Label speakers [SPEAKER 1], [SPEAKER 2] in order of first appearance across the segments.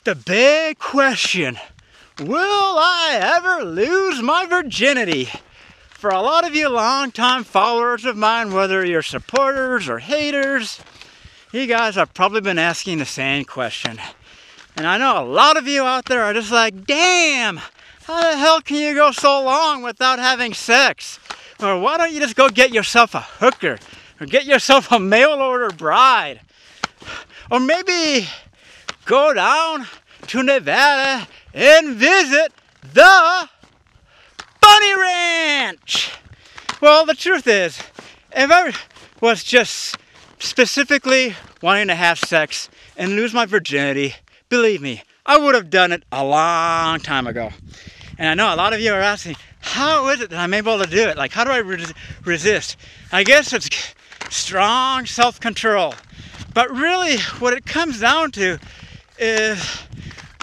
[SPEAKER 1] The big question, will I ever lose my virginity? For a lot of you longtime followers of mine, whether you're supporters or haters, you guys have probably been asking the same question. And I know a lot of you out there are just like, damn, how the hell can you go so long without having sex? Or why don't you just go get yourself a hooker? Or get yourself a mail order bride? Or maybe go down to Nevada and visit the Bunny Ranch. Well, the truth is, if I was just specifically wanting to have sex and lose my virginity, believe me, I would have done it a long time ago. And I know a lot of you are asking, how is it that I'm able to do it? Like, how do I resist? I guess it's strong self-control. But really, what it comes down to is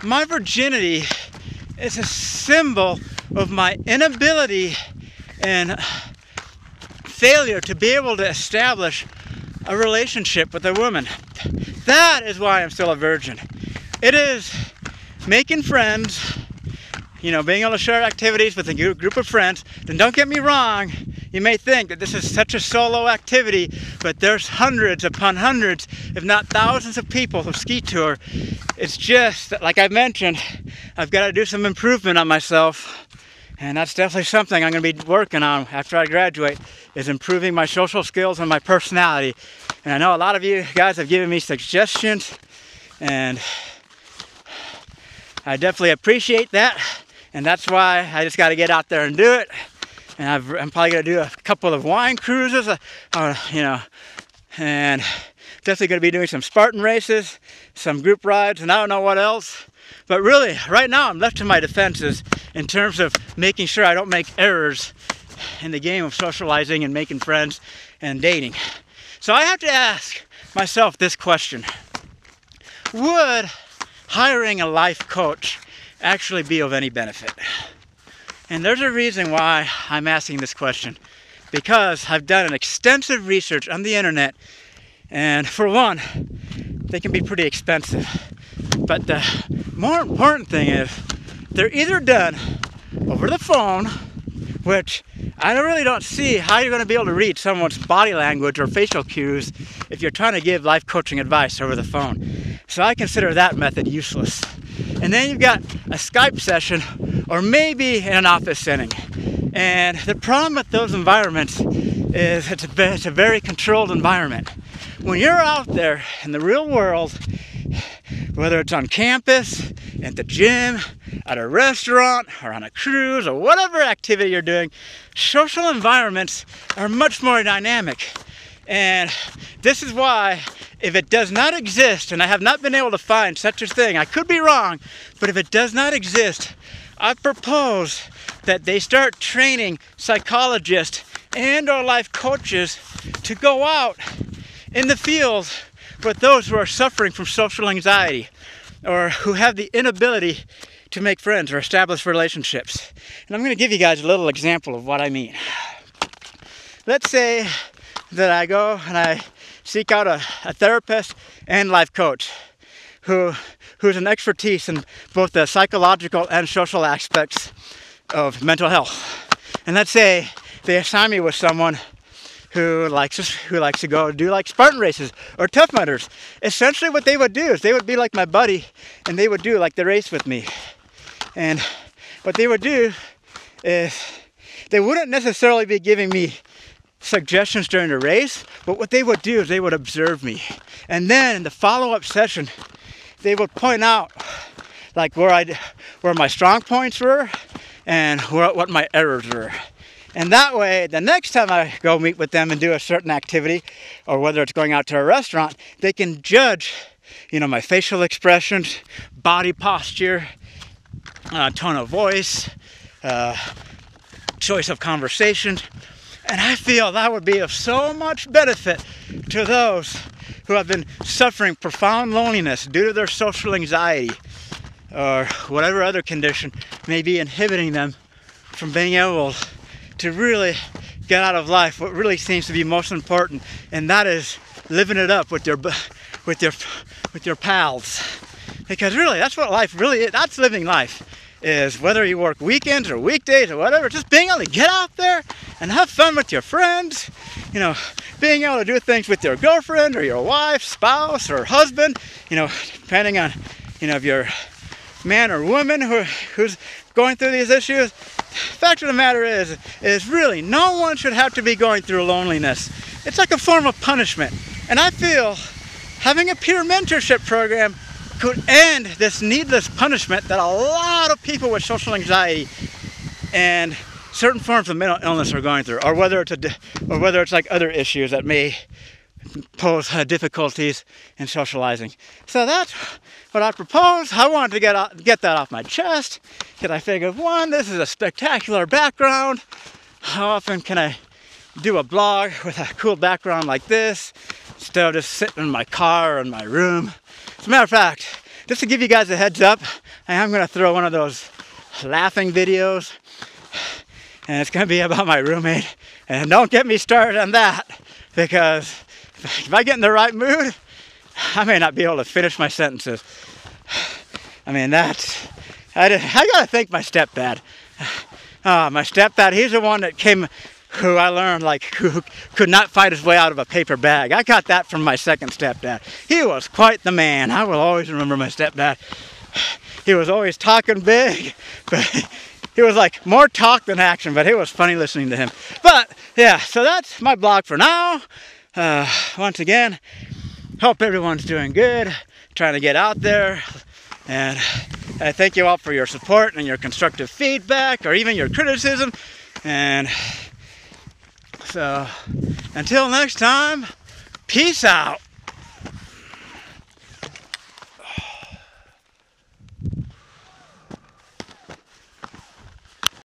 [SPEAKER 1] my virginity is a symbol of my inability and failure to be able to establish a relationship with a woman. That is why I'm still a virgin. It is making friends, being able to share activities with a group of friends. Then don't get me wrong, you may think that this is such a solo activity, but there's hundreds upon hundreds, if not thousands of people who ski tour. It's just that, like I mentioned, I've got to do some improvement on myself. And that's definitely something I'm going to be working on after I graduate, is improving my social skills and my personality. And I know a lot of you guys have given me suggestions, and I definitely appreciate that. And that's why I just got to get out there and do it. And I'm probably going to do a couple of wine cruises, and definitely going to be doing some Spartan races, some group rides, and I don't know what else. But really, right now I'm left to my defenses in terms of making sure I don't make errors in the game of socializing and making friends and dating. So I have to ask myself this question. Would hiring a life coach actually be of any benefit? And there's a reason why I'm asking this question. Because I've done an extensive research on the internet, and for one, they can be pretty expensive. But the more important thing is, they're either done over the phone, which I really don't see how you're going to be able to read someone's body language or facial cues if you're trying to give life coaching advice over the phone. So I consider that method useless. And then you've got a Skype session, or maybe in an office setting. And the problem with those environments is it's a very controlled environment. When you're out there in the real world, whether it's on campus, at the gym, at a restaurant, or on a cruise, or whatever activity you're doing, social environments are much more dynamic. And this is why, if it does not exist, and I have not been able to find such a thing, I could be wrong, but if it does not exist, I propose that they start training psychologists and or life coaches to go out in the field with those who are suffering from social anxiety or who have the inability to make friends or establish relationships. And I'm going to give you guys a little example of what I mean. Let's say that I go and I seek out a therapist and life coach who's an expertise in both the psychological and social aspects of mental health. And let's say they assign me with someone who likes to go do like Spartan races or Tough Mudders. Essentially what they would do is they would be like my buddy, and they would do like the race with me. And what they would do is they wouldn't necessarily be giving me suggestions during the race, but what they would do is they would observe me. And then in the follow-up session, they would point out like where my strong points were and what my errors were. And that way, the next time I go meet with them and do a certain activity, or whether it's going out to a restaurant, they can judge, my facial expressions, body posture, tone of voice, choice of conversation. And I feel that would be of so much benefit to those who have been suffering profound loneliness due to their social anxiety or whatever other condition may be inhibiting them from being able to really get out of life what really seems to be most important, and that is living it up with your pals. Because really, that's what life really is. That's living life. Is whether you work weekends or weekdays or whatever, just being able to get out there and have fun with your friends, you know, being able to do things with your girlfriend or your wife, spouse, or husband, you know, depending on, you know, if you're man or woman who's going through these issues. Fact of the matter is really no one should have to be going through loneliness. It's like a form of punishment. And I feel having a peer mentorship program could end this needless punishment that a lot of people with social anxiety and certain forms of mental illness are going through, or whether it's like other issues that may pose difficulties in socializing. So that's what I propose. I wanted to get that off my chest because I figured, one, this is a spectacular background. How often can I do a blog with a cool background like this instead of just sitting in my car or in my room? As a matter of fact, just to give you guys a heads up, I am going to throw one of those laughing videos, and it's going to be about my roommate. And don't get me started on that, because if I get in the right mood, I may not be able to finish my sentences. I mean, I got to thank my stepdad. My stepdad, he's the one that came, who I learned, like, who could not fight his way out of a paper bag. I got that from my second stepdad. He was quite the man. I will always remember my stepdad. He was always talking big, but he was like more talk than action, but it was funny listening to him. But yeah, so that's my blog for now. Once again, hope everyone's doing good, trying to get out there, and I thank you all for your support and your constructive feedback, or even your criticism. And so, until next time, peace out.